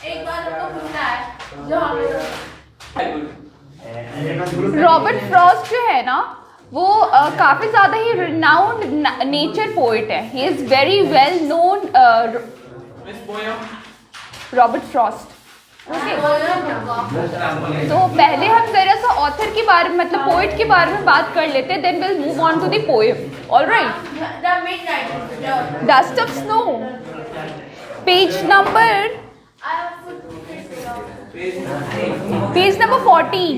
एक बार उनको पूछना है जो हम रॉबर्ट फ्रॉस्ट जो है ना वो काफ़ी ज़्यादा ही रिनाउंड नेचर पोइट है. He is very well known. Robert Frost. तो पहले हम जरा सा ऑथर के बारे में मतलब पोइट के बारे में बात कर लेते हैं. Then will move on to the poem. Alright. Dust of snow. Page number 14.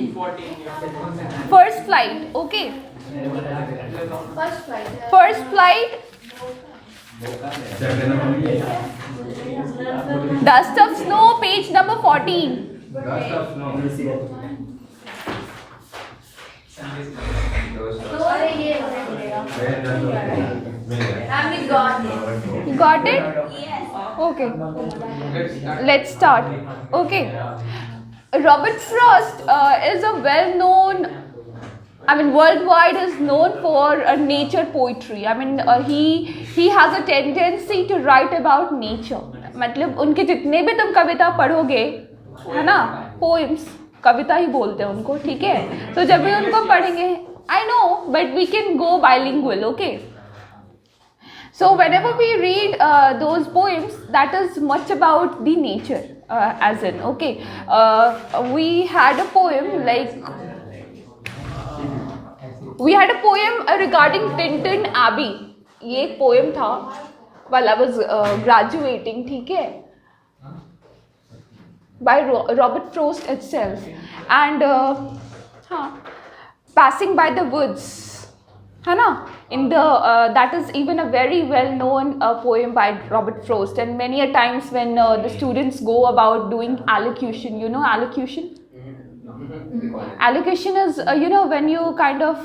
First flight. Okay. First flight. Dust of snow, page number 14. Dust of snow. You got it? Yes. Okay. Let's start. Okay. Robert Frost is a well-known, I mean, worldwide is known for nature poetry. I mean, he has a tendency to write about nature. मतलब उनके जितने भी तुम कविता पढ़ोगे है ना, poems, कविता ही बोलते हैं उनको, ठीक है. तो जब भी उनको पढ़ेंगे, I know, but we can go bilingual, okay. So whenever we read those poems, that is much about the nature, as in, okay. We had a poem regarding Tintin Abbey. ये एक poem था while I was graduating, ठीक है, by Robert Frost itself. And passing by the woods, है ना, in the that is even a very well known poem by Robert Frost. And many a times when the students go about doing allocution, you know allocution. Allocation is when you kind of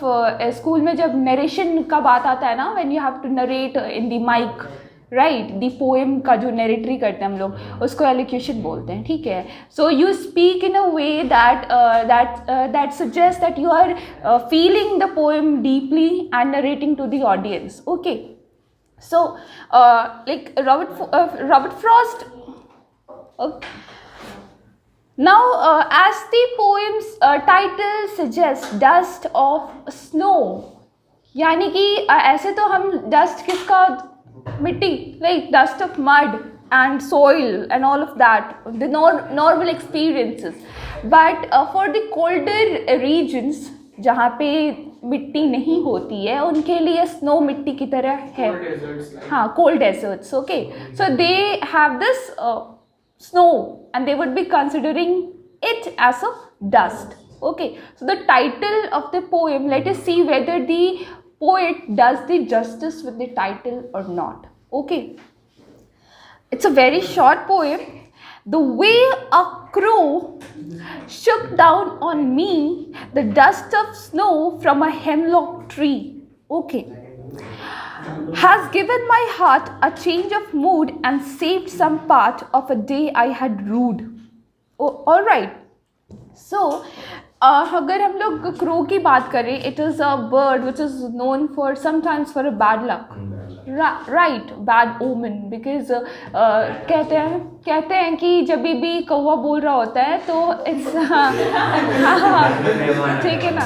school में जब narration का बात आता है ना, when you have to narrate in the mic, right, the poem का जो narratory करते हैं हम लोग, उसको allocution बोलते हैं, ठीक है. So you speak in a way that suggests that you are feeling the poem deeply and narrating to the audience, okay. So like Robert Frost. Okay. Now, as the poem's title suggests, dust of snow, यानी कि ऐसे तो हम dust किसका, मिट्टी, like dust of mud and soil and all of that, the normal experiences. But for the colder regions, जहाँ पे मिट्टी नहीं होती है, उनके लिए snow मिट्टी की तरह है. हाँ, cold deserts, okay. So they have this snow and they would be considering it as a dust, okay. So the title of the poem, let us see whether the poet does the justice with the title or not, okay. It's a very short poem. The way a crow shook down on me the dust of snow from a hemlock tree, okay, has given my heart a change of mood and saved some part of a day I had rued. Oh, all right. So अगर हम लोग crow की बात करें, it is a bird which is known for sometimes for a bad luck, right, bad omen, because कहते हैं कि जब भी कौवा बोल रहा होता है तो it's ठीक है ना,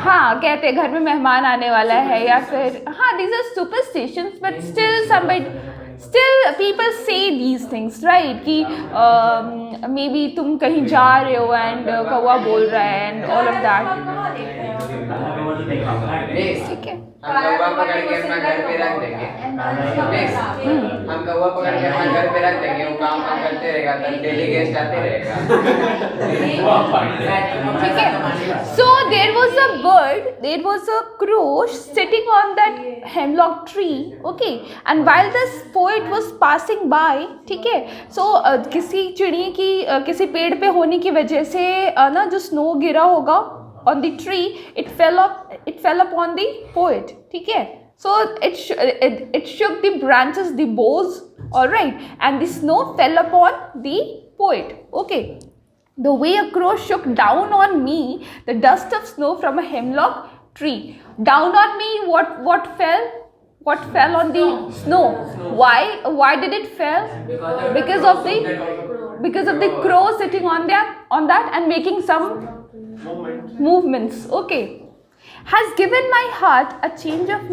हाँ कहते हैं घर में मेहमान आने वाला है, या फिर हाँ, these are superstitions, but still people say these things, right, कि maybe तुम कहीं जा रहे हो and कौवा बोल रहा है and all of that, ठीक है. हम कौवा पकड़ के अपना घर पे रख देंगे. हम कौवा पकड़ के अपना घर पे रख देंगे, वो काम करते रहेगा, तब डेली गेस्ट आते रहेगा. ठीक है. So there was a crow sitting on that hemlock tree, okay, and while this poet was passing by, ठीक है, so किसी चिड़िया की किसी पेड़ पे होने की वजह से ना जो स्नो गिरा होगा on the tree, it fell upon the poet, ठीक है. So it shook the branches, the boughs, all right, and the snow fell upon the poet, okay. The way a crow shook down on me the dust of snow from a hemlock tree. Down on me, what fell? What fell on the snow? Why did it fall? Because of the crow sitting on that and making some movements. Okay. Has given my heart a change of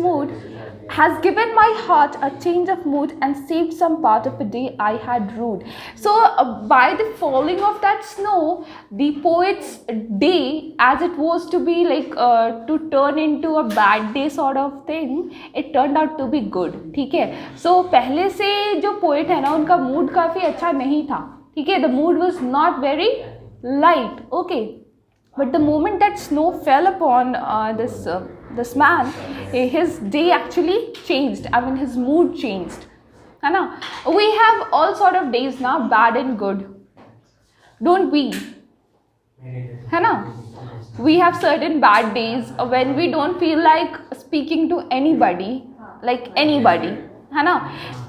mood and saved some part of a day I had rued. So by the falling of that snow, the poet's day, as it was to be like to turn into a bad day sort of thing, it turned out to be good. ठीक है. So पहले से जो poet है ना, उनका mood काफ़ी अच्छा नहीं था. ठीक है. The mood was not very light. Okay. But the moment that snow fell upon this man, his day actually changed. I mean, his mood changed. है ना? We have all sort of days now, bad and good. Don't we? है ना? We have certain bad days when we don't feel like speaking to anybody, like anybody. है ना?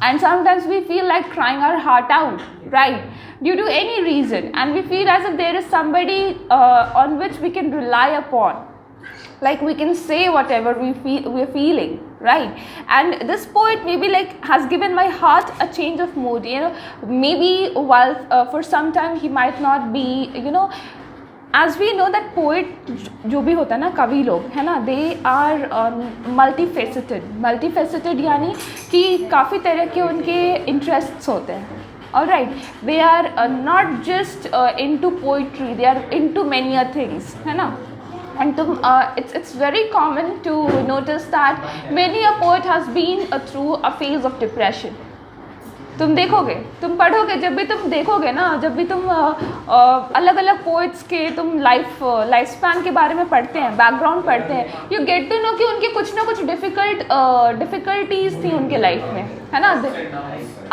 And sometimes we feel like crying our heart out, right? Due to any reason, and we feel as if there is somebody on which we can rely upon, like we can say whatever we're feeling, right? And this poet maybe like has given my heart a change of mood. You know, maybe while for some time he might not be, you know, as we know that poet जो भी होता है ना, कवि लोग है ना, they are multifaceted यानी कि काफ़ी तरह के उनके interests होते हैं. All right, they are not just into poetry, they are into many things, है ना. And it's very common to notice that many a poet has been through a phase of depression. तुम देखोगे, तुम पढ़ोगे, जब भी तुम देखोगे ना, जब भी तुम अलग अलग पोइट्स के तुम लाइफ स्पैन के बारे में पढ़ते हैं, बैकग्राउंड पढ़ते हैं, यू गेट टू नो कि उनके कुछ ना कुछ डिफ़िकल्टीज थी उनके लाइफ में, है ना.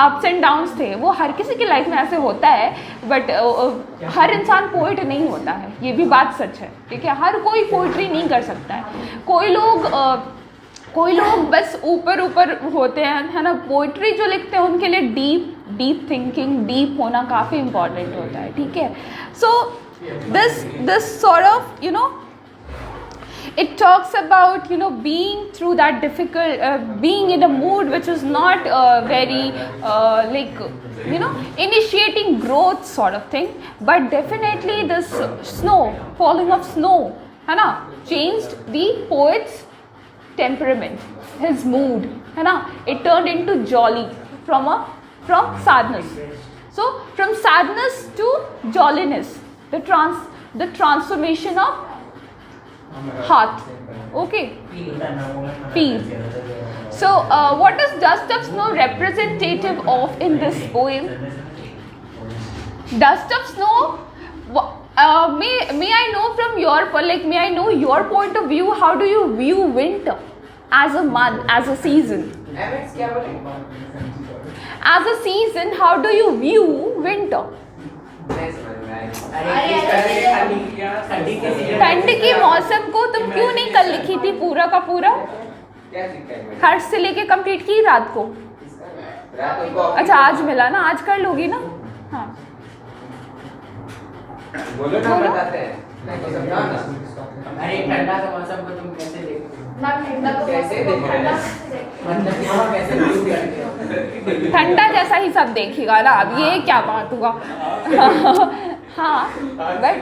अप्स एंड डाउन्स थे. वो हर किसी की लाइफ में ऐसे होता है, बट हर इंसान पोइट नहीं होता है, ये भी बात सच है. ठीक है. हर कोई पोइट्री नहीं कर सकता है. कोई लोग बस ऊपर होते हैं, है ना. पोइट्री जो लिखते हैं उनके लिए डीप थिंकिंग, डीप होना काफ़ी इम्पॉर्टेंट होता है. ठीक है. So this sort of, you no, it talks about, you know, being through that difficult, being in a mood which is not very like, you know, initiating growth sort of thing. But definitely this falling of snow, है ना, changed the poet's temperament, his mood, है ना. It turned into jolly from sadness. So from sadness to jolliness, the transformation of heart. Okay. Feel. So what is Dust of Snow representative of in this poem? Dust of Snow, may I know from may I know your point of view, how do you view winter as a month, as a season? As a season, how do you view winter? ठंड के मौसम को तुम क्यों नहीं कल लिखी थी पूरा का पूरा? हर्ष से लेके कंप्लीट की रात को. अच्छा, आज मिला ना, आज कर लोगी ना. हाँ, बोलो ना, बताते हैं. अरे ठंडा का मौसम को तुम कैसे ठंडा जैसा ही सब देखेगा ना. अब ये क्या बात हुआ? हाँ, बट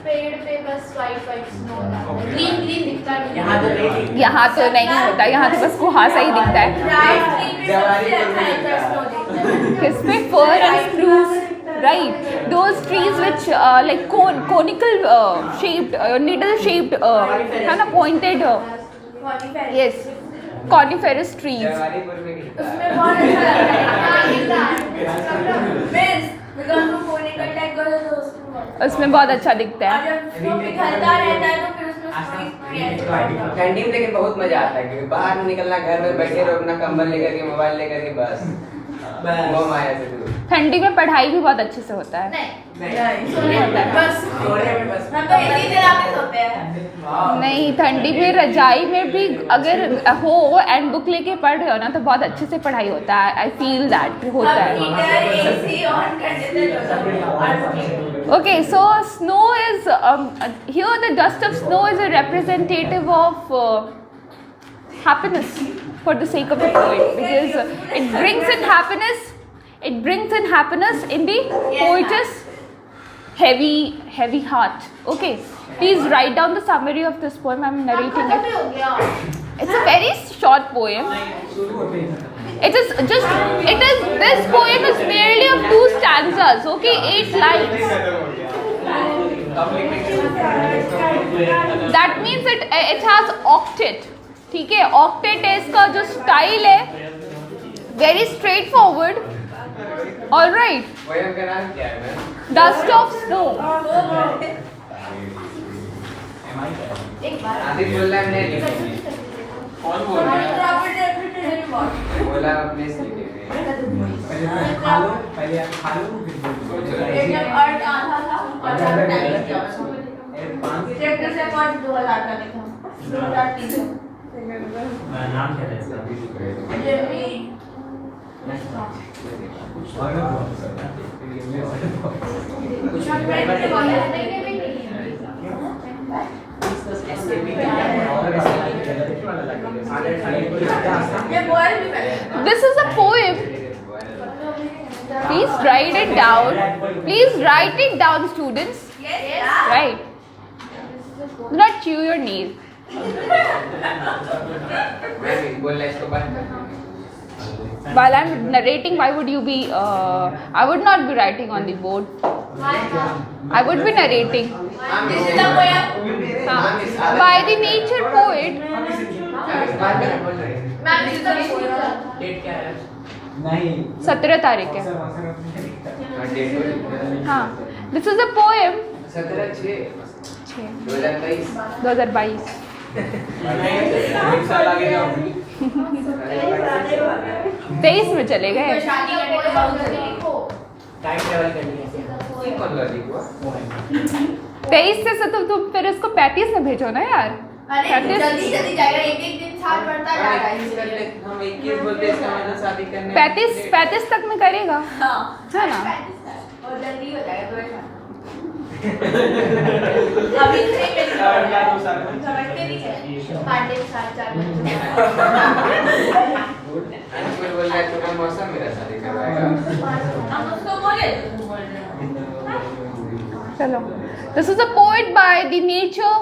पेड़ पे बस वाइट स्नो ग्रीन दिखता है. यहाँ तो नहीं होता, यहाँ तो बस कुहासा ही दिखता है. किसमें? Fir and spruce, right? Those trees which like conical shaped, needle shaped, है ना, pointed, yes, coniferous trees. उसमें बहुत उसमें बहुत अच्छा दिखता है. ठंडी में लेकिन बहुत मजा आता है, क्योंकि बाहर निकलना, घर में बैठे रहो अपना कंबल लेकर के, मोबाइल लेकर के, बस वो माया से दूर. ठंडी में पढ़ाई भी बहुत अच्छे से होता है. नहीं, ठंडी में रजाई में भी अगर हो एंड बुक लेके पढ़ रहे हो ना, तो बहुत अच्छे से पढ़ाई होता है. आई फील दैट होता है. Okay, so snow is here. The dust of snow is a representative of happiness. for the sake of the poet, because it brings in happiness. It brings in happiness in the poetess heavy heart. Okay, please write down the summary of this poem. I'm narrating it. It's a very short poem. This poem is merely of 2 stanzas. Okay, 8 lines. That means it has octet. ठीक है, octet है इसका जो style है, very straightforward. All right. Poem का नाम क्या है ma'am? Dust of snow. Aditya बोल रहा है हमने लिखी। कौन बोल रहा है? बोला अपने से लिखे हुए। पहले खा लो फिर बोलो। अर्थ आधा था और टाइम किया उसको। चैप्टर से पार्ट 2000 का लिखा 2003 नाम क्या है इसका? Jamie This is a poem. Please write it down. Please write it down, students. Right. Do not chew your nails. मैं बोल रहा इसको बंद कर। While I'm narrating, why would you be? I would not be writing on the board. I would be narrating. This is the poem. By the nature poet. Ma'am this is the poem. Date क्या है? नहीं 17 तारीख है. हाँ. This is a poem. 17/6/2022। 2022. एक साल आगे जाओ। 23 में चले गए. शादी करने के बाद लिखो टाइम ट्रैवल करनी है। कौन लॉजिक हुआ? 23 से तुम फिर इसको 35 में भेजो ना यार. अरे जल्दी जल्दी जाएगा एक दिन साथ बढ़ता जाएगा हम 21 बोलते हैं इसका मतलब शादी करने 35 तक में करेगा. हाँ है ना? और जल्दी हो जाएगा तो अभी से समझते नहीं है 5-7 कोई बोल रहा है तो मौसम मेरा शादी करवाएगा। हम उसको बोले चलो. This is a poet by the nature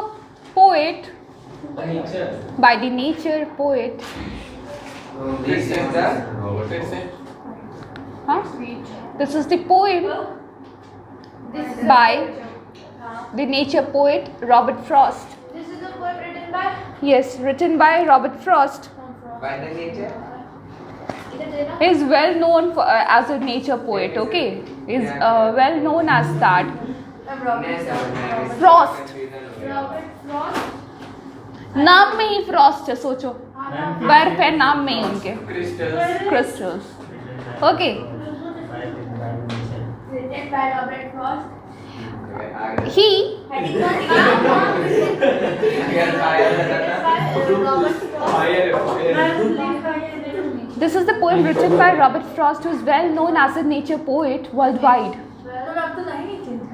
poet. By the nature poet. This is the Huh? This is the poem by the nature poet Robert Frost. This is the poem written by Yes, written by Robert Frost. by the nature। He is well known as a nature poet. Okay, he is well known as that. Frost. Robert Frost नाम में ही Frost है. सोचो, बर्फ है नाम में ही उनके. Crystals. Okay. written by Robert Frost He This is the poem written by Robert Frost, who is well known as a nature poet worldwide.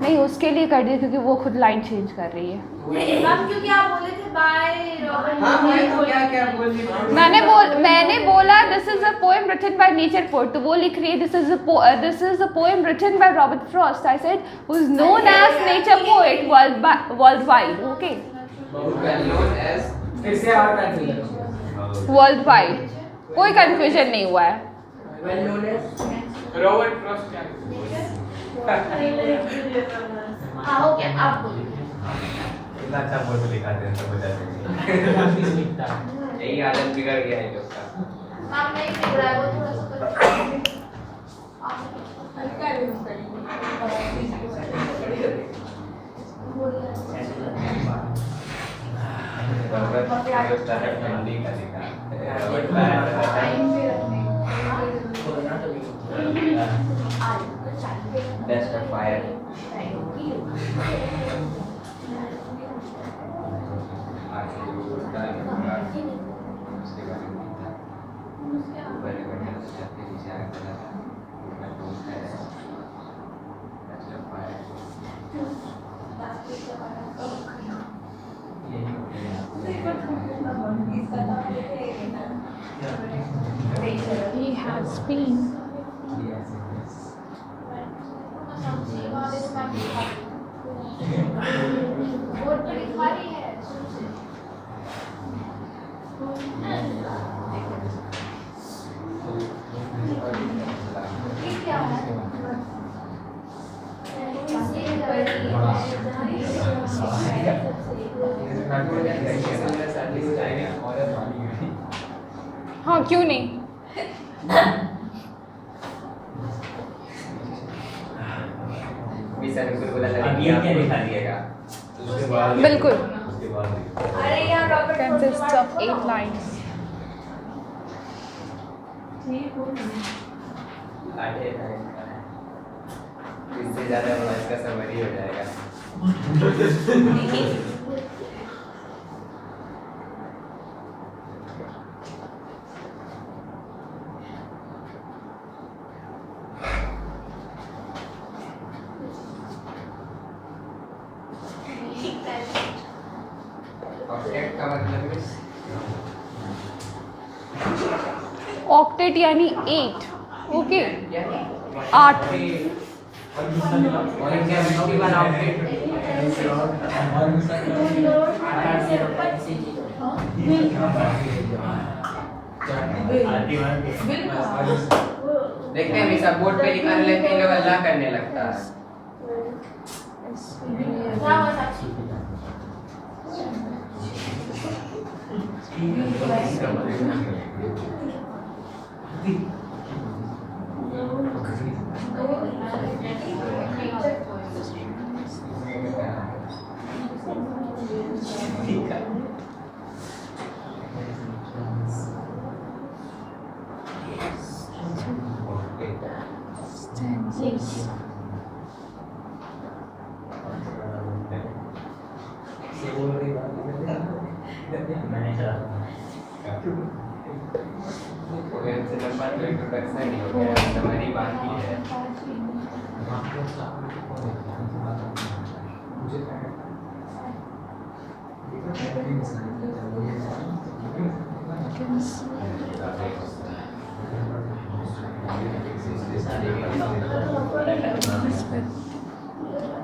नहीं, उसके लिए कर दिया क्योंकि वो खुद लाइन चेंज कर रही है. क्योंकि आप बोले थे बाय रॉबर्ट मैंने बोला this is a poem written by nature poet, तो वो लिख रही है this is a poem written by Robert Frost. I said who is known as nature poet world wide. Okay, world wide. कोई confusion नहीं हुआ है. रॉबर्ट फ्रॉस्ट क्या? हाँ हो गया, आप बोलिए. इतना अच्छा बोल के दिखाते हैं सब हो जाते हैं। यही आदत बिगड़ गया है लोग का। आप नहीं बिगड़ रहा है, वो थोड़ा सा हल्का यूज करेंगे. रॉबर्ट फ्रॉस्ट है ठंडी का लिखा। Robert That's the fire. He has been. हाँ क्यों नहीं? अब ये क्या दिखा दिएगा? बिल्कुल। उसके बाद अरे यहाँ रॉबर्ट Consists of 8 lines. इससे ज़्यादा बड़ा इसका समरी हो जाएगा। ऑक्टेट का मतलब ऑक्टेट यानी 8. ओके 8. और क्या मिट्टी वाला ऑक्टेट देखते हैं हमेशा बोर्ड पे लिखा लेते हैं, लोग अल्लाह करने लगता है। मैंने चला पोएम से लंबा तो इंट्रोडक्शन ही हो गया, समरी बाकी है।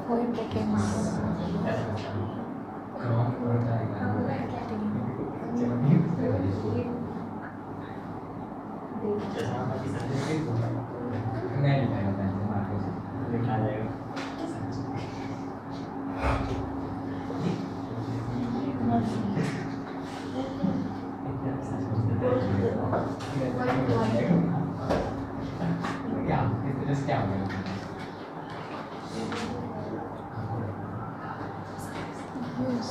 Poem begins. Yes.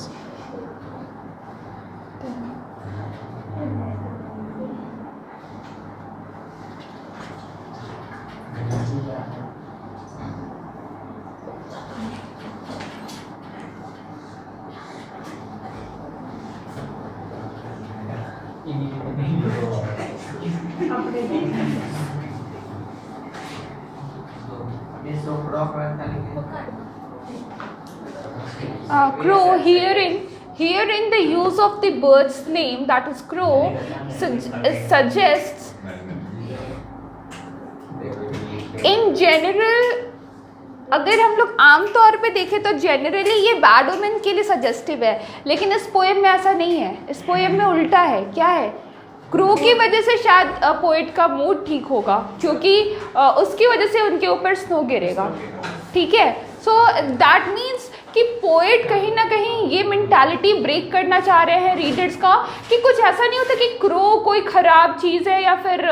Crow, herein the use of the bird's name, that is crow, suggests in general. अगर हम लोग आम तौर पे देखें तो जनरली ये बैड ओमेन के लिए सजेस्टिव है, लेकिन इस पोएम में ऐसा नहीं है. इस पोएम में उल्टा है. क्या है? क्रो की वजह से शायद पोएट का मूड ठीक होगा, क्योंकि उसकी वजह से उनके ऊपर स्नो गिरेगा. ठीक है. सो दैट मीन्स कि पोएट कहीं ना कहीं ये मेंटालिटी ब्रेक करना चाह रहे हैं रीडर्स का कि कुछ ऐसा नहीं होता कि क्रो कोई ख़राब चीज़ है या फिर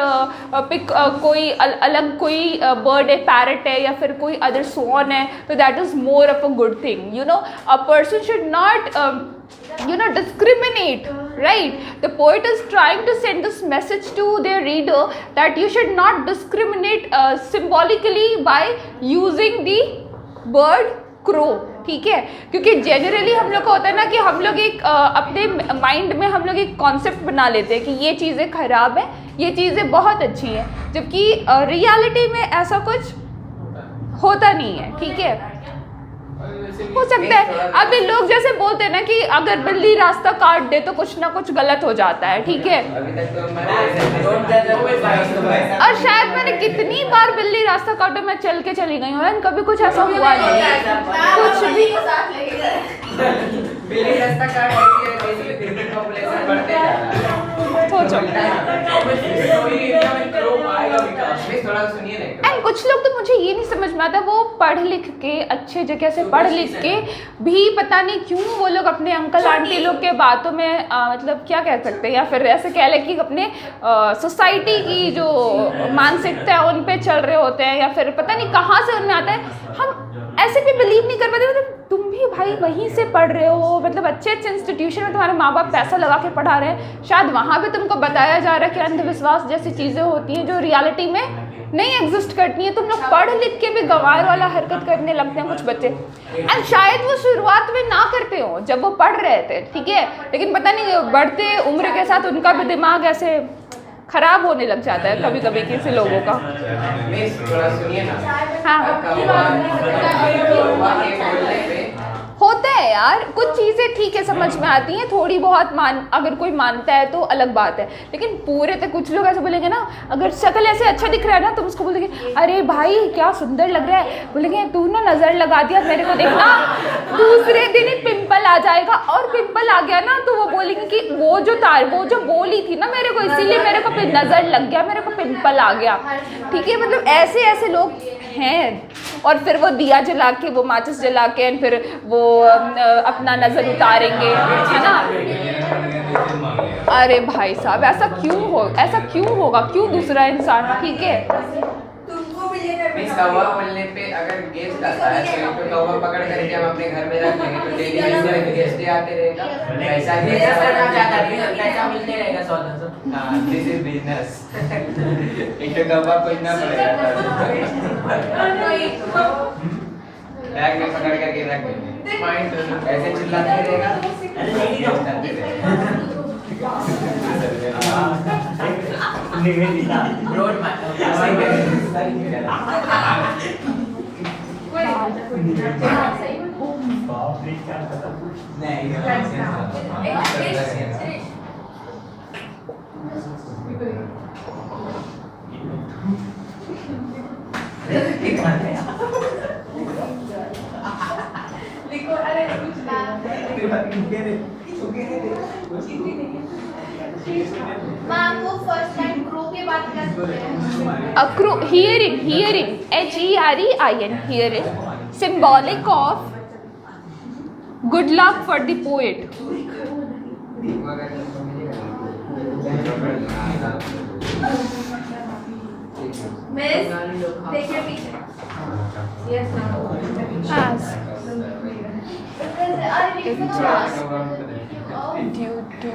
कोई अलग कोई बर्ड है, पैरट है या फिर कोई अदर स्वॉन है, तो that is more of a good thing. You know, a person should not discriminate, right? The poet is trying to send this message to their reader that you should not discriminate symbolically by using the bird crow. ठीक है. क्योंकि generally हम लोग का होता है ना कि हम लोग एक अपने माइंड में हम लोग एक कॉन्सेप्ट बना लेते हैं कि ये चीज़ें ख़राब है, ये चीज़ें बहुत अच्छी हैं, जबकि रियलिटी में ऐसा कुछ होता नहीं है. ठीक है. हो सकता है। अभी लोग जैसे बोलते हैं ना कि अगर बिल्ली रास्ता काट दे तो कुछ ना कुछ गलत हो जाता है, ठीक है। और शायद मैंने कितनी बार बिल्ली रास्ता काटो मैं चल के चली गई हूँ, कभी कुछ ऐसा हुआ नहीं, कुछ भी। बिल्ली रास्ता काट रही है, क्रिकेट पॉपुलेशन बढ़ते जा रहा है। थोड़ा सुनिए ना। एंड कुछ लोग तो मुझे ये नहीं समझ में आता, वो पढ़ लिख के अच्छे जगह से पढ़ लिख के भी पता नहीं क्यों वो लोग अपने अंकल आंटी लोग के बातों में मतलब क्या कह सकते हैं, या फिर ऐसे कह ले कि अपने सोसाइटी की जो मानसिकता है उन पे चल रहे होते हैं, या फिर पता नहीं कहाँ से उनमें आता है। हम ऐसे भी बिलीव नहीं कर पाते, मतलब तुम भी भाई वहीं से पढ़ रहे हो, मतलब अच्छे अच्छे इंस्टीट्यूशन में तुम्हारे माँ बाप पैसा लगा के पढ़ा रहे हैं, शायद वहाँ पे तुमको बताया जा रहा है कि अंधविश्वास जैसी चीज़ें होती हैं जो रियलिटी में नहीं एग्जिस्ट करती है। तुम लोग पढ़ लिख के भी गंवार वाला हरकत करने लगते हैं कुछ बच्चे, एंड शायद वो शुरुआत में ना करते हो जब वो पढ़ रहे थे, ठीक है, लेकिन पता नहीं बढ़ते उम्र के साथ उनका भी दिमाग ऐसे खराब होने लग जाता है कभी कभी किसी लोगों का। हाँ होता है यार, कुछ चीज़ें ठीक है समझ में आती हैं, थोड़ी बहुत अगर कोई मानता है तो अलग बात है, लेकिन पूरे तो कुछ लोग ऐसे बोलेंगे ना, अगर शक्ल ऐसे अच्छा दिख रहा है ना तुम उसको बोलेंगे अरे भाई क्या सुंदर लग रहा है, बोलेंगे तू ना नज़र लगा दिया मेरे को, देखना दूसरे दिन ही पिंपल आ जाएगा, और पिंपल आ गया ना तो वो बोलेंगे कि वो जो बोली थी ना मेरे को, इसीलिए मेरे को नज़र लग गया, मेरे को पिंपल आ गया, ठीक है। मतलब ऐसे ऐसे लोग हैं, और फिर वो दिया जला के, वो माचिस जला के फिर वो अपना नज़र उतारेंगे, है ना। अरे भाई साहब ऐसा क्यों होगा, क्यों दूसरा इंसान, ठीक है। कौवा बोलने पे अगर गेस्ट आता है तो एक कौवा पकड़ करके हम अपने घर में रख लेंगे तो डेली गेस्ट आते रहेगा, पैसा पैसा मिलते रहेगा 100-200। This is business. एक तो कौवा कोई ना पड़ेगा, बैग में पकड़ करके रख लेंगे, ऐसे चिल्लाते रहेगा। रोड मैम वो फर्स्ट टाइम क्रो के बाद क्या बोलते हैं? Crow, hearing, HEREIN, hearing, symbolic of good luck for the poet. Miss देखिए पीछे, यस As अरे लिखो ना due to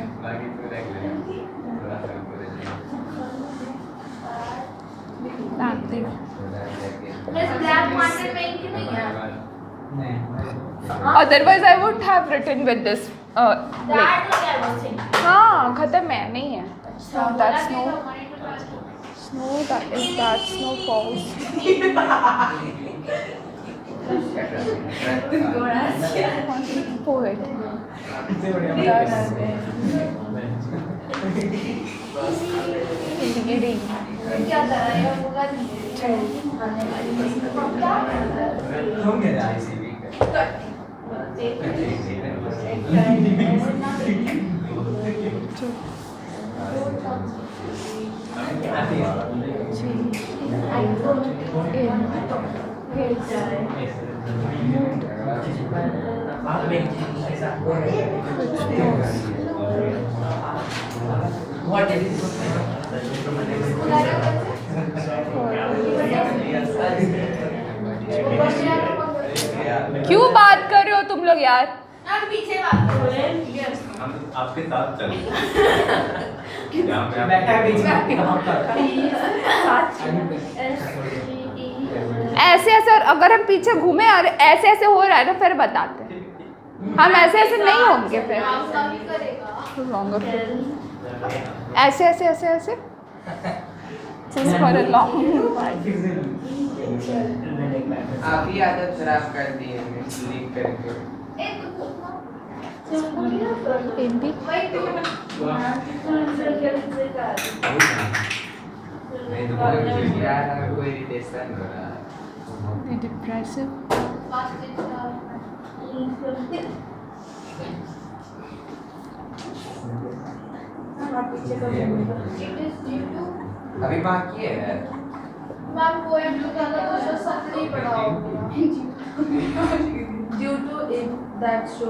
acting. Miss black marker में कि नहीं है? Otherwise I would have written with this like, that क्या बोलते हैं? हाँ खत्म है, नहीं है। So that's no snow, that snow falls. Poet. That's reading. क्या कर रहे हो? होगा नहीं आने वाली हम क्या ICSE What is it? क्यों बात कर रहे हो तुम लोग यार? अब पीछे बात करो। हम आपके साथ चल बैठा बीच ऐसे ऐसे, अगर हम पीछे घूमे और ऐसे ऐसे हो रहा है ना फिर बताते हैं, हम ऐसे ऐसे नहीं होंगे फिर। ऐसे ऐसे ऐसे ऐसे Just for a long आप ही आदत खराब कर दी है लीक करके। हिंदी नहीं तो कोई यार कोई इरिटेशन हो रहा है। डिप्रेसिव अभी बाकी है मैम पोएम जो था तो सब नहीं पढ़ा होगा due to in that show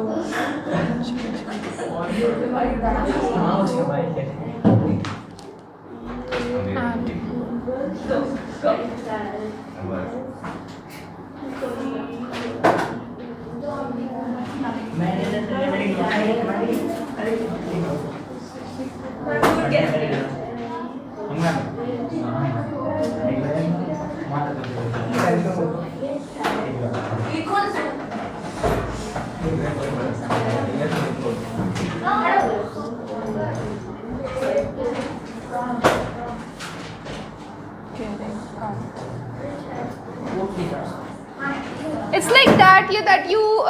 it's like that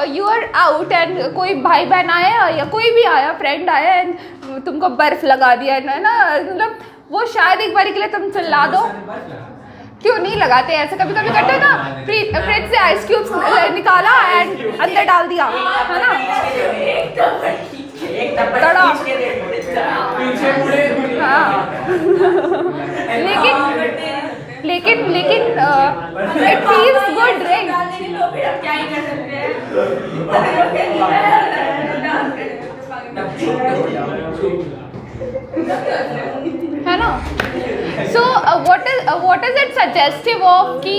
you are out and कोई भाई बहन आया या कोई भी आया फ्रेंड आया एंड तुमको बर्फ लगा दिया है ना, मतलब वो शायद एक बारी के लिए तुम चिल्ला दो, क्यों नहीं लगाते ऐसे, कभी कभी करते हो ना, फ्रिज से आइस क्यूब्स निकाला एंड अंदर डाल दिया है ना, तड़ा हाँ लेकिन इट फील्स गुड राइट, क्या ही कर सकते हैं है ना। So what is it suggestive of कि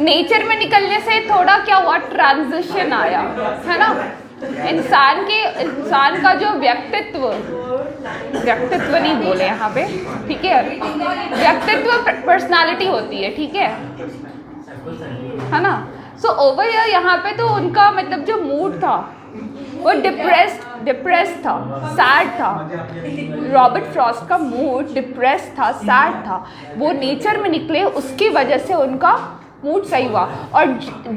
नेचर में निकलने से थोड़ा क्या हुआ, ट्रांजिशन आया है ना, इंसान का जो व्यक्तित्व नहीं बोले यहाँ पे, ठीक है, व्यक्तित्व पर्सनालिटी होती है, ठीक है ना। सो ओवर हियर यहाँ पे तो उनका मतलब जो मूड था वो डिप्रेस्ड था, सैड था। रॉबर्ट फ्रॉस्ट का मूड डिप्रेस्ड था, सैड था, वो नेचर में निकले उसकी वजह से उनका मूड सही हुआ। और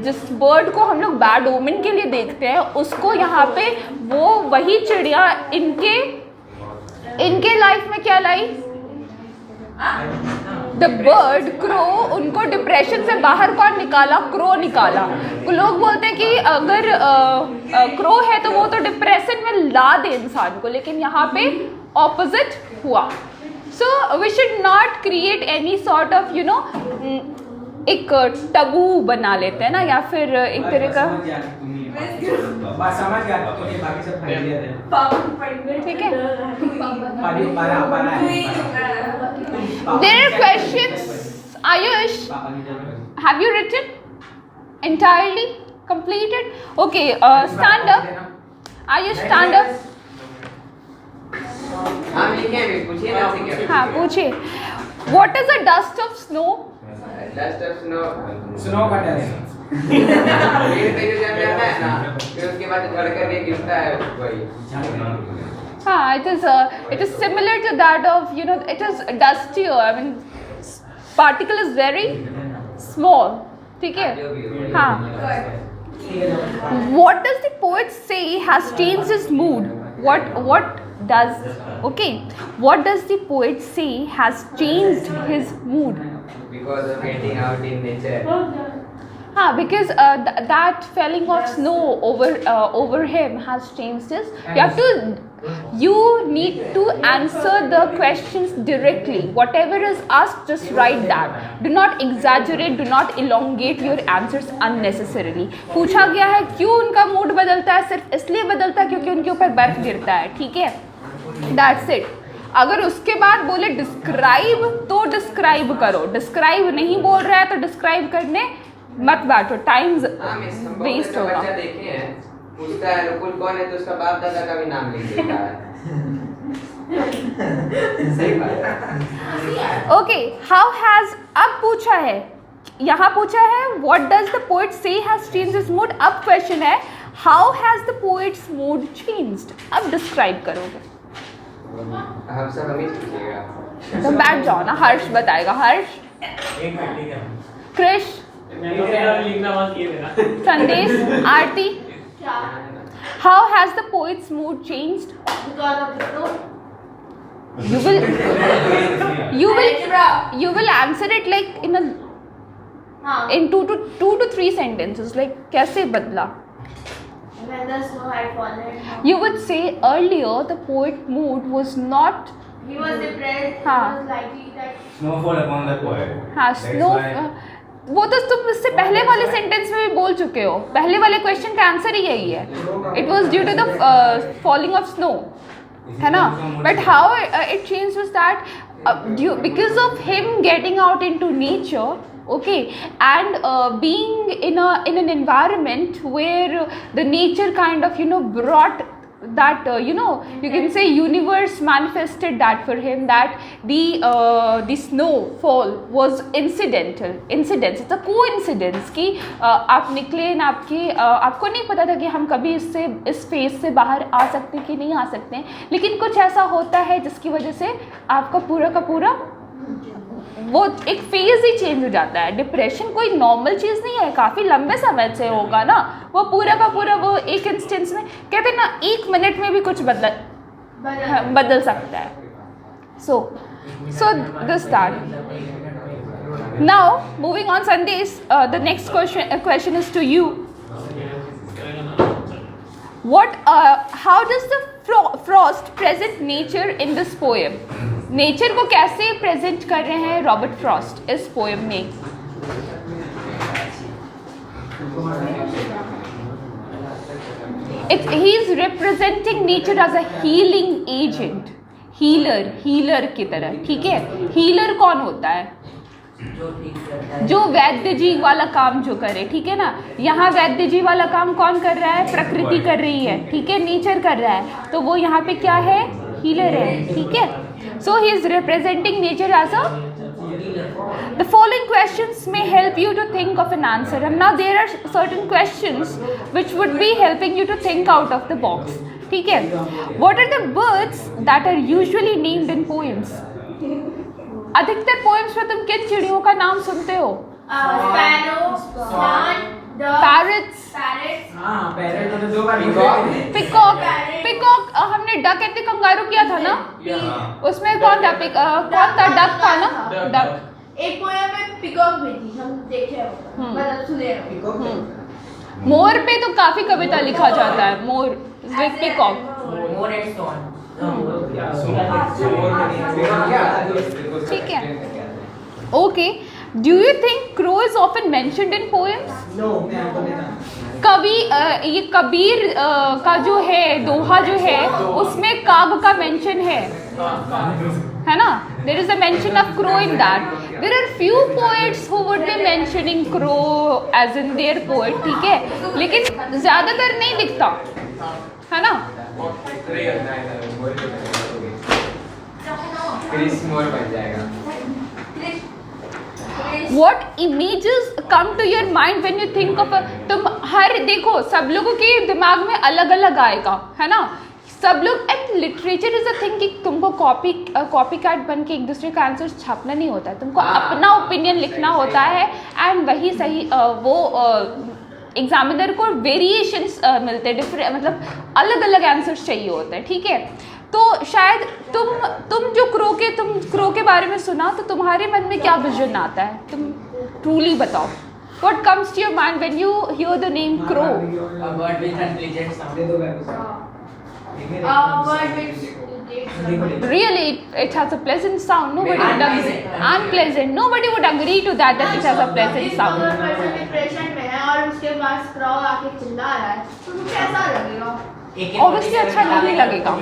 जिस बर्ड को हम लोग बैड ओमेन के लिए देखते हैं उसको यहाँ पे वो वही चिड़िया इनके लाइफ में क्या लाई, द बर्ड क्रो, उनको डिप्रेशन से बाहर कौन निकाला, क्रो निकाला। लोग बोलते हैं कि अगर क्रो है तो वो तो डिप्रेशन में ला दे इंसान को, लेकिन यहाँ पे ऑपोजिट हुआ। So we should not create any sort of you know, एक टबू बना लेते हैं ना, या फिर एक तरह का, ठीक है। There are questions. Ayush, have you written entirely completed? Okay, stand up. Ayush, stand up. हाँ पूछिए. What is the dust of snow? Dust of snow. Snow का टेस्ट पेड़ पे जो जम जाता है ना, फिर उसके बाद झड़ करके गिरता है वही। हाँ, it is similar to that of, you know, it is dustier. I mean, particle is very small. ठीक है? हाँ. What does the poet say has changed his mood? What does the poet say has changed his mood? Because of getting out in nature. हाँ, because that falling of snow over him has changed his. You need to answer the questions directly. Whatever is asked, just write that. Do not exaggerate. Do not elongate your answers unnecessarily. पूछा गया है क्यों उनका mood बदलता है, सिर्फ इसलिए बदलता है क्योंकि उनके ऊपर बर्फ गिरता है, ठीक है, that's it. अगर उसके बाद बोले डिस्क्राइब तो डिस्क्राइब करो, डिस्क्राइब नहीं बोल रहा है तो डिस्क्राइब करने मत बैठो, टाइम वेस्ट होगा। देखे हैं, पूछता है अनुकूल कौन है तो उसका बाप दादा का भी नाम लिख देता है। सही बात है। ओके, हाउ हैज, अब पूछा है, यहाँ पूछा है व्हाट डज द पोएट से हैज चेंज्ड हिज मूड, अब क्वेश्चन है how has the poets mood changed, अब डिस्क्राइब करोगे। हम सब हमें पूछिएगा तो बैठ जाओ ना, हर्ष बताएगा। हर्ष, एक मिनट, ठीक है। Krish, Sandesh, Aarti. क्या? How has the poet's mood changed? Because of the flow. You will Algebra. you will answer it like हाँ. in two to three sentences. Like कैसे बदला? When the snow had fallen. You would say earlier the poet mood was not. He was depressed. हाँ. He was likely that. Snowfall upon the poet. हाँ, That's snow why- वो तो तुम इससे पहले वाले सेंटेंस में भी बोल चुके हो. पहले वाले क्वेश्चन का आंसर ही यही है. It was due to the falling of snow, है ना. But how it change was that because of him getting out into nature, okay, and being in an environment where the nature kind of brought that you can say universe manifested that for him, that the snowfall was incidents. It's a coincidence कि आप निकले न आपको नहीं पता था कि हम कभी इस फेज से बाहर आ सकते कि नहीं आ सकते हैं, लेकिन कुछ ऐसा होता है जिसकी वजह से आपका पूरा का पूरा वो एक फेज ही चेंज हो जाता है. डिप्रेशन कोई नॉर्मल चीज़ नहीं है, काफ़ी लंबे समय से होगा ना. वो पूरा का पूरा वो एक इंस्टेंस में कहते हैं ना, 1 मिनट में भी कुछ बदल सकता है. So this that. Now moving on Sandesh, the next question is to you. How does the Frost present nature in this poem? Nature को कैसे प्रेजेंट कर रहे हैं रॉबर्ट फ्रॉस्ट इस पोएम में? He is representing nature as a healing agent. Healer की तरह. ठीक है, हीलर कौन होता है? जो वैद्य जी वाला काम जो करे. ठीक है ना, यहाँ वैद्य जी वाला काम कौन कर रहा है? प्रकृति कर रही है. ठीक है, नेचर कर रहा है, तो वो यहाँ पे क्या है? हीलर है. ठीक है, so he is representing nature as a. The following questions may help you to think of an answer, and now there are certain questions which would be helping you to think out of the box. ठीक है, what are the birds that are usually named in poems? अधिकतर poems में तुम किन चिड़ियों का नाम सुनते हो? Sparrow, swan, dove, Parrots. हाँ, पैरेट तो 2 बार पिकॉक. हमने डक एंड कंगारू किया था ना, उसमें कौन था? कौन था? डक था ना. डक. एक पोएम में पिकॉक भी थी, हम देखे हो, मतलब सुने हो. मोर पे तो काफी कविता लिखा जाता है. मोर विद पिकॉक. मोर एंड सॉन. ठीक है, okay. Do you think crow is often mentioned in poems? ये कबीर का जो है दोहा जो है, उसमें काग का मेंशन है ना. There is a mention of crow in that. There are few poets who would be mentioning crow as in their poet. ठीक है, लेकिन ज्यादातर नहीं दिखता, है ना. क्रिस मोर बन जाएगा. What images come to your mind when you think of a. तुम हर देखो, सब लोगों के दिमाग में अलग अलग आएगा, है ना. सब लोग. And literature is a thing कि तुमको कॉपी कैट बन के एक दूसरे का आंसर छापना नहीं होता है. तुमको अपना ओपिनियन लिखना होता है, एंड वही सही वो एग्जामिनर को वेरिएशंस मिलते हैं, डिफरेंट मतलब अलग अलग आंसर्स चाहिए होते हैं. ठीक है, तो शायद तुम जो क्रो के बारे में सुना, तो तुम्हारे मन में क्या विजन आता है? तुम ट्रूली बताओ. What comes to your mind when you hear the name crow? A bird with intelligent sound. Bird with Really, it has a pleasant sound. Nobody would agree. Unpleasant. Nobody would agree to that it has a pleasant sound. Depression में है और उसके पास crow आके चिल्ला रहा है, तो तुम कैसा लगेगा? Obviously अच्छा नहीं लगेगा.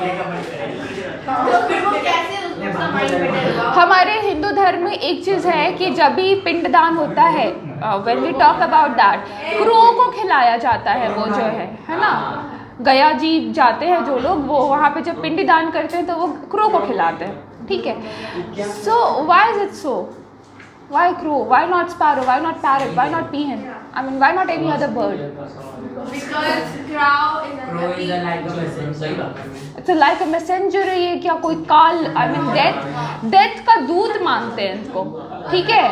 तो फिर वो कैसे उसका माइंड बैठेगा? हमारे हिंदू धर्म में एक चीज़ है कि जब भी पिंडदान होता है, when we talk about that, crow को खिलाया जाता है. वो जो है ना, गया जी जाते हैं जो लोग, वो वहाँ पे जब पिंडदान करते हैं तो वो क्रो को खिलाते हैं. ठीक है, so why is it so? Why crow? Why not sparrow? Why not parrot? Why not peahen? I mean, why not any other bird? Because crow is Crow is a like a messenger. It's like a messenger है ये, क्या कोई काल? I mean, death का दूत मानते हैं इसको. ठीक है,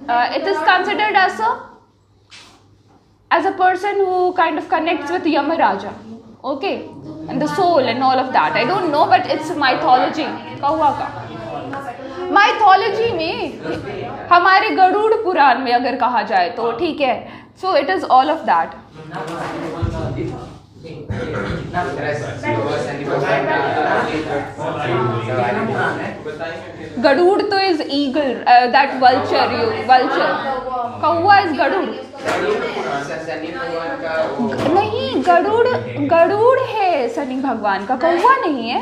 It is considered as a person who kind of connects with Yamaraja, okay, and the soul and all of that. I don't know, but it's mythology. कौवा का mythology में हमारे गरुड़ पुराण में अगर कहा जाए तो ठीक है. So it is all of that. Garuda तो is eagle, that vulture. कौवा is गरुड़. नहीं, गरुड़ है शनि भगवान का, कौवा नहीं है.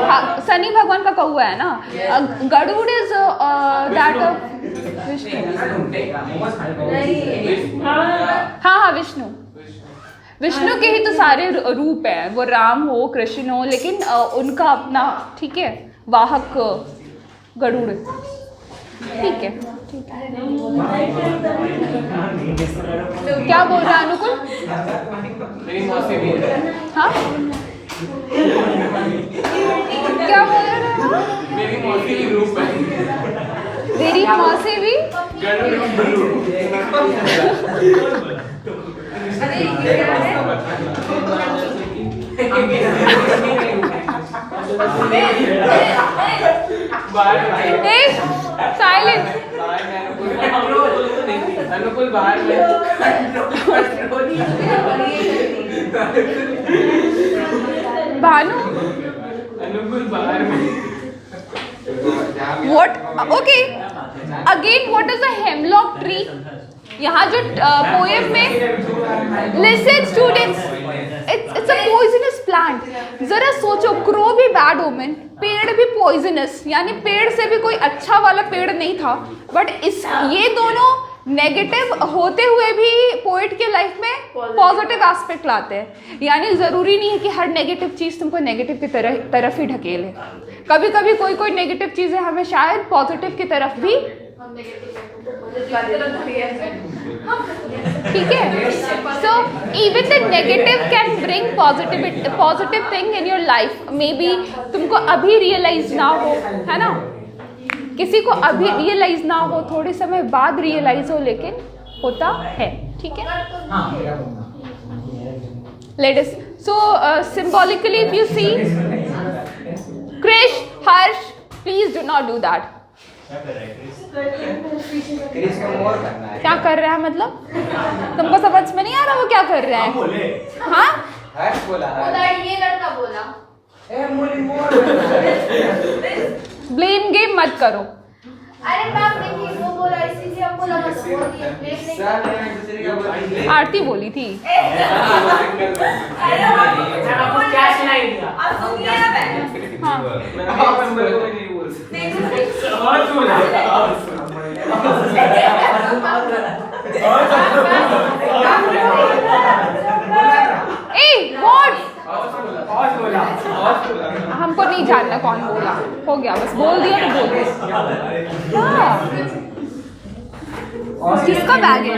हाँ, शनि भगवान का कौवा है ना. Garuda is that of Vishnu. हाँ, विष्णु के ही तो सारे रूप हैं. वो राम हो, कृष्ण हो, लेकिन उनका अपना, ठीक है, वाहक गरुड़. ठीक है. क्या बोल रहा है अनुकुल? हाँ, क्या बोल रहा है? मेरी मौसी भी रूप है. मेरी मौसी भी साइलेंस. अनुकुल बाहर में. भानु, अनुकुल बाहर में. what? Okay, again, what is a hemlock tree? यहाँ जो पोएम में listen students, it's a poisonous plant. जरा सोचो, क्रो भी बैड ओमेन, पेड़ भी पॉइजनस, यानी पेड़ से भी कोई अच्छा वाला पेड़ नहीं था. बट इस ये दोनों नेगेटिव होते हुए भी पोएट के लाइफ में पॉजिटिव एस्पेक्ट लाते हैं. यानी ज़रूरी नहीं है कि हर नेगेटिव चीज़ तुमको नेगेटिव की तरफ ही ढकेले. कभी कभी कोई नेगेटिव चीज़ें हमें शायद पॉजिटिव की तरफ भी, ठीक है. So even the negative can bring positive thing in your life. May be तुमको अभी रियलाइज ना हो, है ना, किसी को अभी रियलाइज ना हो, थोड़े समय बाद रियलाइज हो, लेकिन होता है. ठीक है. Let's so symbolically if you see, Krish, Harsh, please do not do that. क्या कर रहा है मतलब? तुमको समझ में नहीं आ रहा वो क्या कर रहा है? हाँ, ये लड़का बोला. ब्लेम गेम मत करो. अरे मैम देखिए, वो बोला इसीलिए हम बोला मत बोलिए. आरती बोली थी. क्या सुनाई दिया? आप सुनिए ना मैम. हमको नहीं जानना कौन बोला, हो गया, बस बोल दिया तो बोल दिया. किसका बैग है?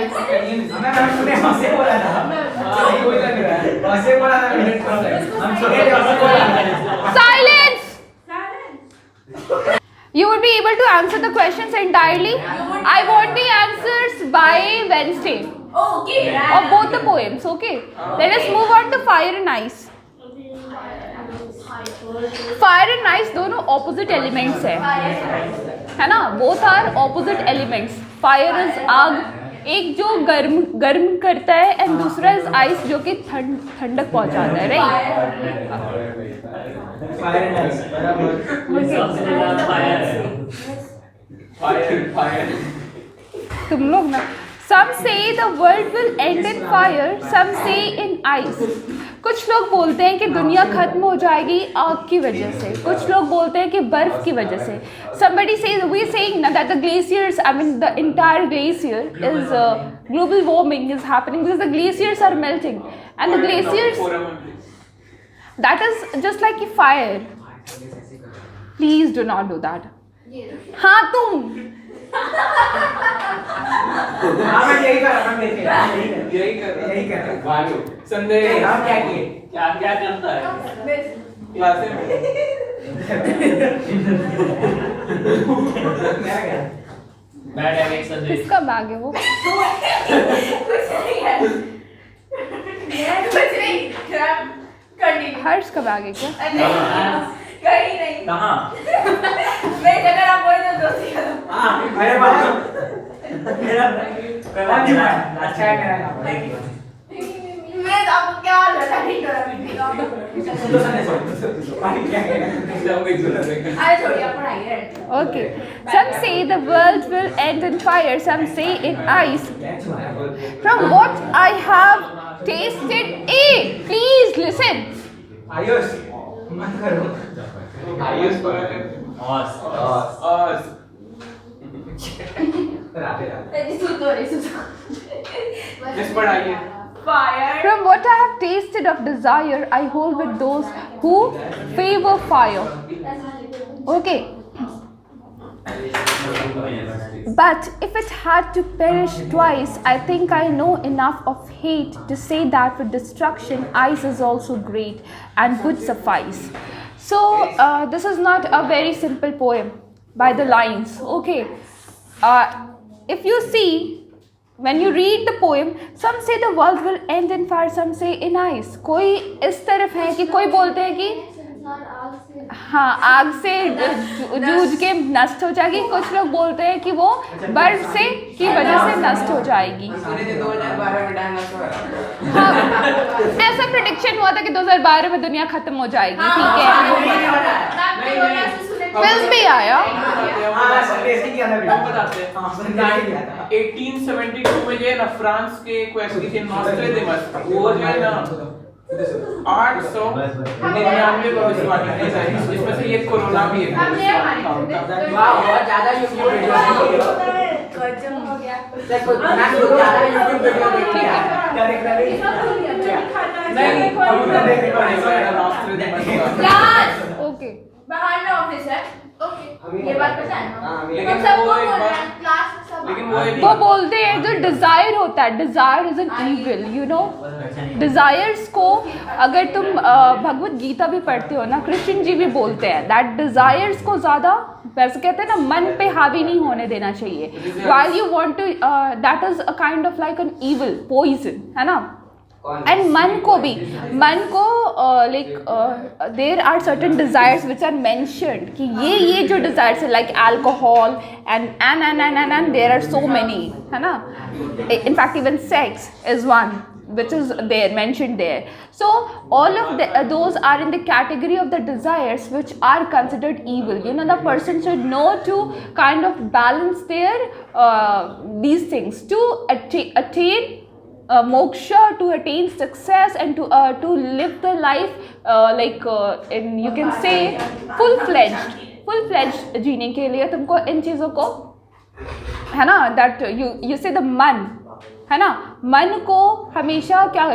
Silence. You would be able to answer the questions entirely. I want the answers by Wednesday. Okay. Of both the poems. Okay. Let us move on to fire and ice. Fire and ice दोनों opposite elements है ना. Both are opposite elements. Fire is आग, एक जो गर्म करता है, and दूसरा इज आइस जो कि ठंडक पहुंचाता है. राइट. तुम लोग ना, some say the world will end in fire, some say in ice. कुछ लोग बोलते हैं कि दुनिया खत्म हो जाएगी आग की वजह से, कुछ लोग बोलते हैं कि बर्फ की वजह से. Somebody says, we saying that the glaciers, I mean the entire glacier is global warming is happening because the glaciers are melting, and the glaciers, that is just like a fire. Please do not do that. हाँ तुम यही कर भानु संदेह क्या किए, क्या करता है क्लास में. Bad habit Sanjay. किसका बैग है वो? हर्ष का बैग है क्या? कहीं नहीं। कहाँ? मैं जगह आप बोल दो दोस्ती करो। हाँ मेरे पास मेरा अच्छा है मेरा देखिए मैं आपको क्या लगा नहीं करा बिल्कुल। अरे छोड़िए आप पढ़ाइए। Okay. Some say the world will end in fire, some say in ice. From what I have tasted, please listen. Ayush मत करो आयुष पर ऑस जिस पढ़ाइए Fire. From what I have tasted of desire, I hold with those who favor fire. Okay. But if it had to perish twice, I think I know enough of hate to say that for destruction, ice is also great and would suffice. So, this is not a very simple poem by the lines. Okay. If you see, when you read the poem, some say the world will end in fire, some say in ice. कोई इस तरफ है कि कोई बोलते हैं कि हाँ आग से जूझ के नष्ट हो जाएगी, कुछ लोग बोलते हैं कि वो बर्फ से की वजह से नष्ट हो जाएगी। 2012 में डायनासोर हाँ, ऐसा प्रेडिक्शन हुआ था कि 2012 में दुनिया खत्म हो जाएगी, ठीक है। फिल्म भी आया। 1872 में जो है ना फ्रांस के क्वेश्चन के नॉस्ट्रेडेमस वो जो है ना 899 भविष्यवाणी है जिसमें से ये कोरोना भी है। वाह बहुत ज्यादा यूट्यूब वीडियो गजब हो गया। ज्यादा यूट्यूब वीडियो देखते हैं ओके, बाहर में ऑफिस है। ओके ये बात पता है ना? लेकिन हम सबको वो एक बोल रहे बात- हैं, क्लास में सब लेकिन वो बोलते हैं जो डिजायर होता है, desire is an evil, you know. Desires को अगर तुम भगवत गीता भी पढ़ते हो ना, कृष्ण जी भी बोलते हैं दैट डिजायर्स को ज़्यादा वैसे कहते हैं ना मन पे हावी नहीं होने देना चाहिए। While you want to that is a kind of like an evil poison, है ना। एंड मन को भी, मन को like there are certain desires which are mentioned कि ये जो डिजायर्स है like alcohol and there are so many, है ना। In fact even sex is one which is there mentioned there. So all of those are in the category of the desires which are considered evil. You know, the person should know to kind of balance their these things to attain moksha, to attain success, and to live the life in you can say full-fledged जीने के लिए तुमको इन चीज़ों को, है ना, that you say the मन, है ना, मन को हमेशा क्या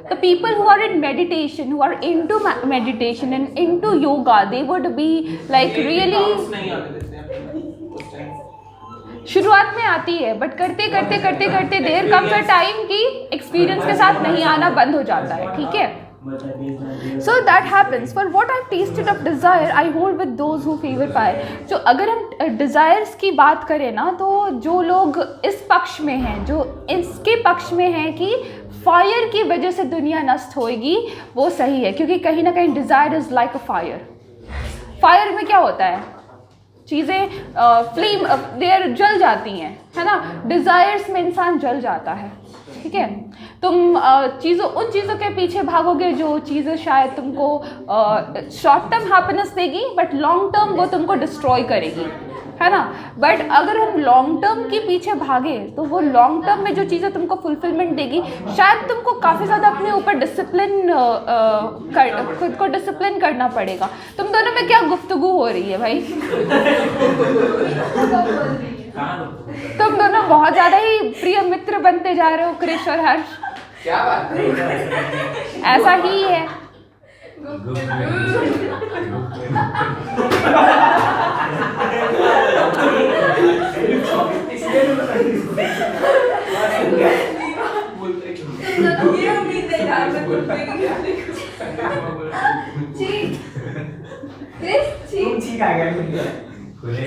the people who are in meditation, who are into meditation and into yoga, they would be like really नहीं आने देते हैं उस टाइम। शुरुआत में आती है बट करते देर कम्स अ टाइम कि एक्सपीरियंस के साथ नहीं आना बंद हो जाता है, ठीक है। So that happens. For what I've tasted of desire, I hold with those who favor fire. So अगर हम desires की बात करें ना, तो जो लोग इस पक्ष में हैं, जो इसके पक्ष में हैं कि फायर की वजह से दुनिया नष्ट होएगी, वो सही है, क्योंकि कहीं ना कहीं desire is like a fire. Fire में क्या होता है, चीज़ें फ्लेम देर जल जाती हैं, है ना। डिज़ायर्स में इंसान जल जाता है, ठीक है। तुम उन चीज़ों के पीछे भागोगे जो चीज़ें शायद तुमको शॉर्ट टर्म हैप्पीनेस देगी बट लॉन्ग टर्म वो तुमको डिस्ट्रॉय करेगी, है ना। बट अगर हम लॉन्ग टर्म के पीछे भागे तो वो लॉन्ग टर्म में जो चीज़ें तुमको फुलफिलमेंट देगी, शायद तुमको काफ़ी ज़्यादा अपने ऊपर खुद को डिसिप्लिन करना पड़ेगा। तुम दोनों में क्या गुफ्तगू हो रही है भाई? तुम दोनों बहुत ज़्यादा ही प्रिय मित्र बनते जा रहे हो, कृष और हर्ष। क्या बात है? ऐसा ही है। ये उम्मीद नहीं था मैं कुछ ठीक आ गया। नहीं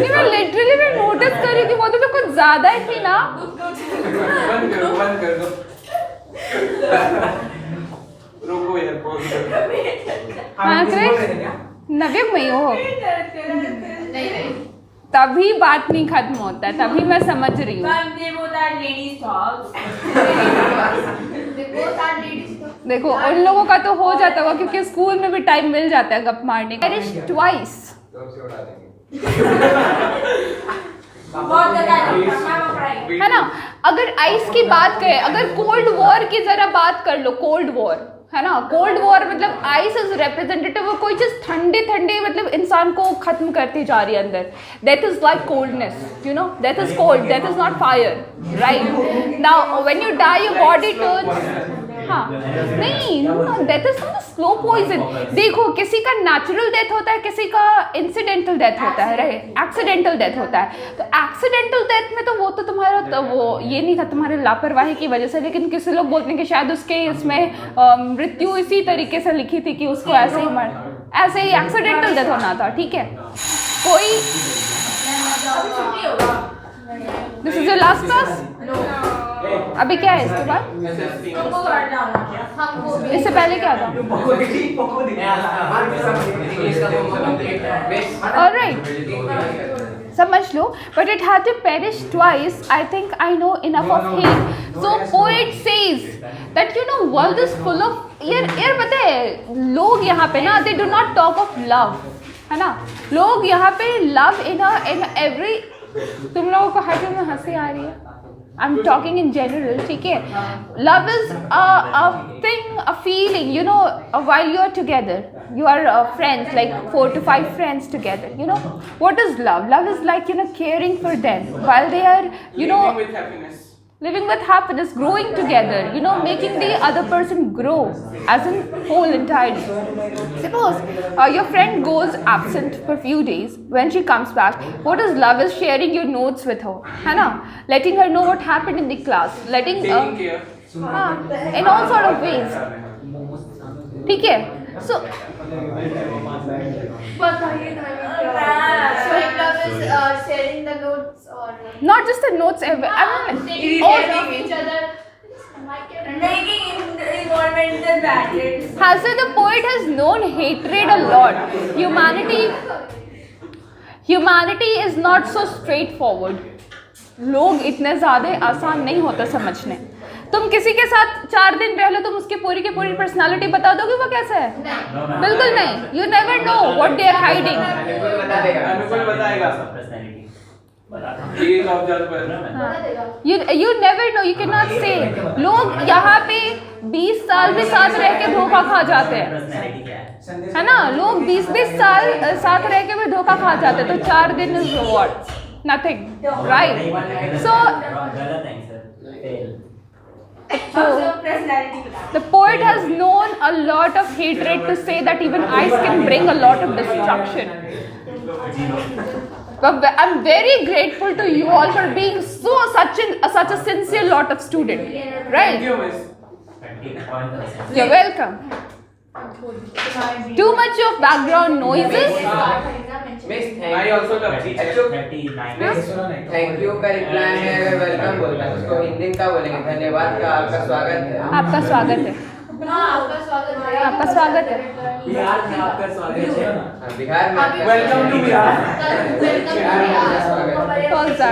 मैं लिटरली मैं नोटिस कर रही थी, वो तो कुछ ज्यादा ही थी ना। बंद कर दो रुको यार, pause करो। हाँ क्रिश, नव्यक में हो नहीं तभी बात नहीं खत्म होता है, तभी मैं समझ रही हूँ। देखो उन लोगों का तो हो जाता होगा क्योंकि स्कूल में भी टाइम मिल जाता है गप मारने का। ट्वाइस है ना। अगर आइस की बात करें, अगर कोल्ड वॉर की जरा बात कर लो, कोल्ड वॉर है ना, कोल्ड वॉर मतलब आइस इज रिप्रेजेंटेटिव ऑफ कोई चीज ठंडे ठंडे मतलब इंसान को खत्म करती जा रही है अंदर। That is like coldness, you know, that is cold, that is not fire, right. Now when you die your body turns, हाँ नहीं, that is not slow poison. देखो किसी का नेचुरल डेथ होता है, किसी का इंसिडेंटल डेथ होता है, राइट, एक्सीडेंटल डेथ होता है। तो एक्सीडेंटल डेथ में तो वो तो तुम्हारा तो वो ये नहीं था तुम्हारे लापरवाही की वजह से, लेकिन किसी लोग बोलते हैं कि शायद उसके इसमें मृत्यु इसी तरीके से लिखी थी कि उसको ऐसे ही एक्सीडेंटल डेथ होना था, ठीक है। कोई this is your last class, अभी क्या है इसके बाद, इससे पहले क्या था? ऑलराइट, समझ लो, but it had to perish twice. I think I know enough of hate. So poet says that you know world is full of यार पता है लोग यहाँ पे ना they do not talk of love, है ना। लोग यहाँ पे love in every, तुम लोगों को हर में हंसी आ रही है, I'm talking in general, ठीक है। Love is a thing, a feeling, you know, while you are together, you are friends, like 4 to 5 friends together, you know. What is love? Love is like, you know, caring for them while they are, you know, Living with happiness. living with happiness, growing together, you know, making the other person grow as in whole entirely. Suppose your friend goes absent for a few days. When she comes back, what is love? Is sharing your notes with her, है ना, letting her know what happened in the class, letting Taking care. in all sort of ways, ठीक है। So sharing the notes or not just the notes, I mean, taking care of each other, making environmental barriers. Hasa the poet has known hatred a lot. Humanity is not so straightforward. लोग इतने ज़्यादा आसान नहीं होता समझने। तुम किसी के साथ 4 दिन रह लो, तुम उसकी पूरी की पूरी पर्सनालिटी बता दोगे वो कैसा है? बिल्कुल नहीं। You never know what they are hiding. अनुकूल बताएगा। ये लव जल पर। You never know, you cannot say. लोग यहाँ पे 20 साल भी साथ रह के धोखा खा जाते हैं, है ना। लोग 20-20 साल साथ रह के भी धोखा खा जाते हैं, तो 4 दिन is what? Nothing, right? So the poet has known a lot of hatred to say that even ice can bring a lot of destruction. But I'm very grateful to you all for being such a sincere lot of student, Thank right? you, miss. You're welcome. Too much of background noises. Miss, I also love teacher. Miss thank you का reply में अगर welcome बोलना है उसको हिंदी में क्या बोलेंगे? धन्यवाद का आपका स्वागत है। आपका स्वागत है। आपका स्वागत है। आपका स्वागत है। बिहार में आपका स्वागत है। हाँ, बिहार में Welcome to बिहार। बिहार में आपका स्वागत है। कौन सा?